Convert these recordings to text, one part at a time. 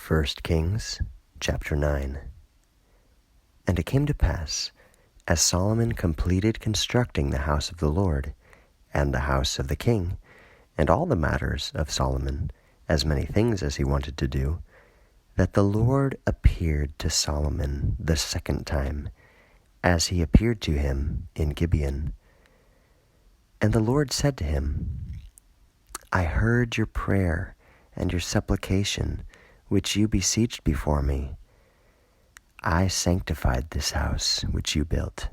1 Kings chapter 9. And it came to pass, as Solomon completed constructing the house of the Lord, and the house of the king, and all the matters of Solomon, as many things as he wanted to do, that the Lord appeared to Solomon the second time, as he appeared to him in Gibeon. And the Lord said to him, I heard your prayer and your supplication, which you beseeched before me. I sanctified this house which you built,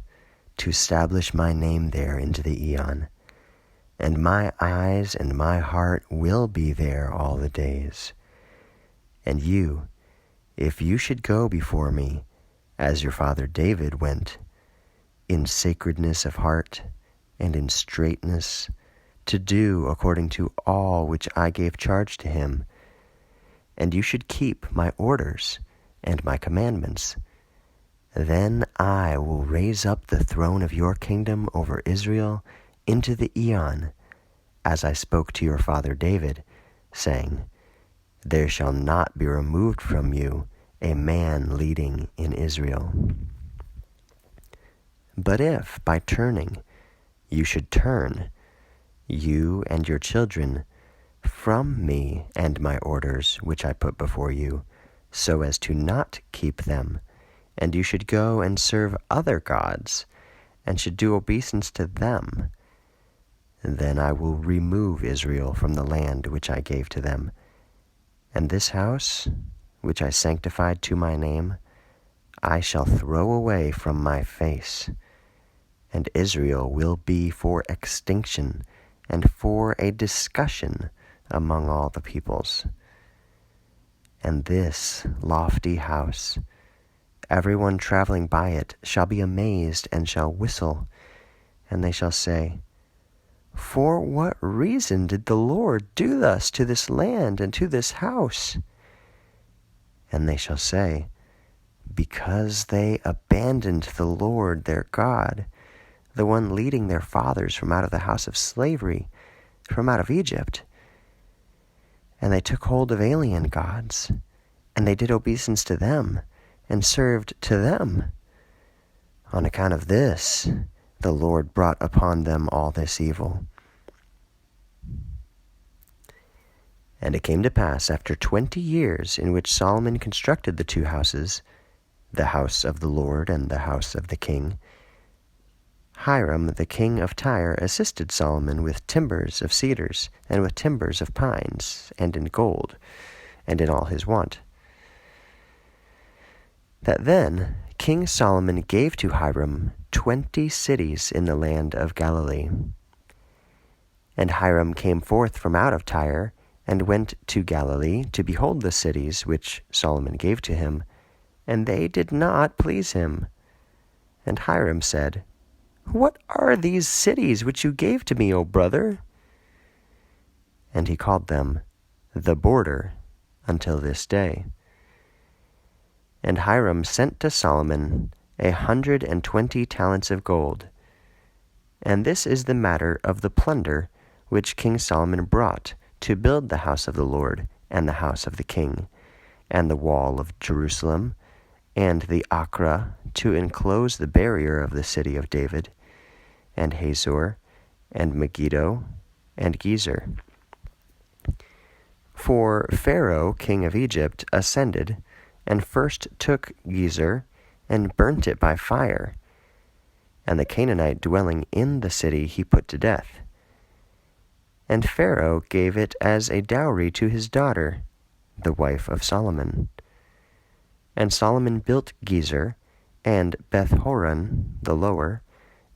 to establish my name there into the eon, and my eyes and my heart will be there all the days. And you, if you should go before me, as your father David went, in sacredness of heart and in straightness, to do according to all which I gave charge to him, and you should keep my orders and my commandments, then I will raise up the throne of your kingdom over Israel into the eon, as I spoke to your father David, saying, there shall not be removed from you a man leading in Israel. But if by turning you should turn, you and your children, from me and my orders which I put before you, so as to not keep them, and you should go and serve other gods, and should do obeisance to them, then I will remove Israel from the land which I gave to them, and this house, which I sanctified to my name, I shall throw away from my face, and Israel will be for extinction and for a discussion among all the peoples. And this lofty house, everyone traveling by it shall be amazed and shall whistle, and they shall say, for what reason did the Lord do thus to this land and to this house? And they shall say, because they abandoned the Lord their God, the one leading their fathers from out of the house of slavery, from out of Egypt. And they took hold of alien gods, and they did obeisance to them, and served to them. On account of this, the Lord brought upon them all this evil. And it came to pass after 20 years, in which Solomon constructed the two houses, the house of the Lord and the house of the king, Hiram the king of Tyre assisted Solomon with timbers of cedars, and with timbers of pines, and in gold, and in all his want. That then King Solomon gave to Hiram 20 cities in the land of Galilee. And Hiram came forth from out of Tyre, and went to Galilee to behold the cities which Solomon gave to him, and they did not please him. And Hiram said, what are these cities which you gave to me, O brother? And he called them the border until this day. And Hiram sent to Solomon 120 talents of gold. And this is the matter of the plunder which King Solomon brought to build the house of the Lord and the house of the king, and the wall of Jerusalem, and the Acra, to enclose the barrier of the city of David, and Hazor, and Megiddo, and Gezer. For Pharaoh, king of Egypt, ascended, and first took Gezer, and burnt it by fire, and the Canaanite dwelling in the city he put to death. And Pharaoh gave it as a dowry to his daughter, the wife of Solomon. And Solomon built Gezer, and Beth-horon the lower,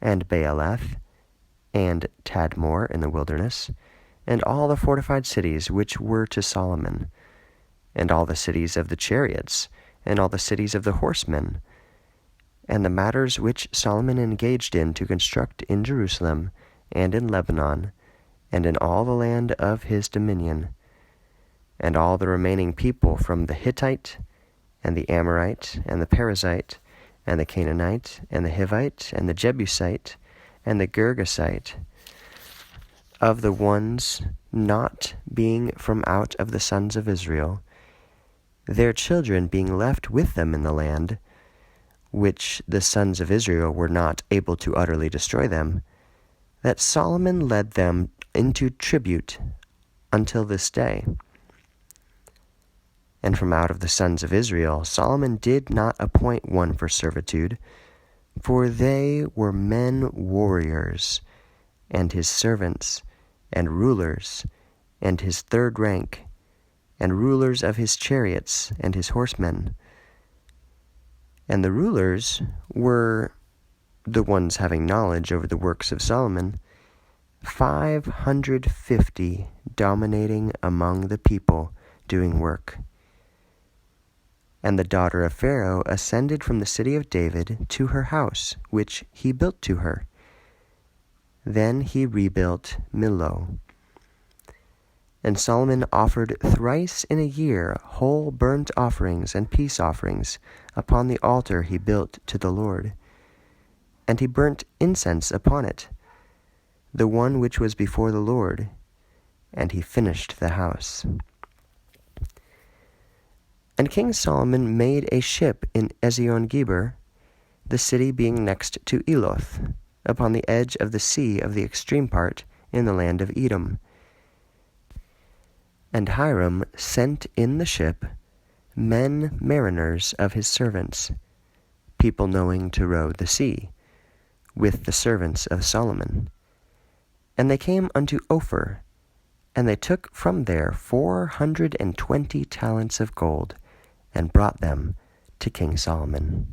and Baalath, and Tadmor in the wilderness, and all the fortified cities which were to Solomon, and all the cities of the chariots, and all the cities of the horsemen, and the matters which Solomon engaged in to construct in Jerusalem, and in Lebanon, and in all the land of his dominion, and all the remaining people from the Hittite, and the Amorite, and the Perizzite, and the Canaanite, and the Hivite, and the Jebusite, and the Girgasite, of the ones not being from out of the sons of Israel, their children being left with them in the land, which the sons of Israel were not able to utterly destroy them, that Solomon led them into tribute until this day. And from out of the sons of Israel Solomon did not appoint one for servitude, for they were men warriors, and his servants, and rulers, and his third rank, and rulers of his chariots and his horsemen. And the rulers were the ones having knowledge over the works of Solomon, 550 dominating among the people doing work. And the daughter of Pharaoh ascended from the city of David to her house, which he built to her. Then he rebuilt Millo. And Solomon offered thrice in a year whole burnt offerings and peace offerings upon the altar he built to the Lord. And he burnt incense upon it, the one which was before the Lord, and he finished the house. And King Solomon made a ship in Ezion-Geber, the city being next to Eloth, upon the edge of the sea of the extreme part in the land of Edom. And Hiram sent in the ship men mariners of his servants, people knowing to row the sea, with the servants of Solomon. And they came unto Ophir, and they took from there 420 talents of gold, and brought them to King Solomon.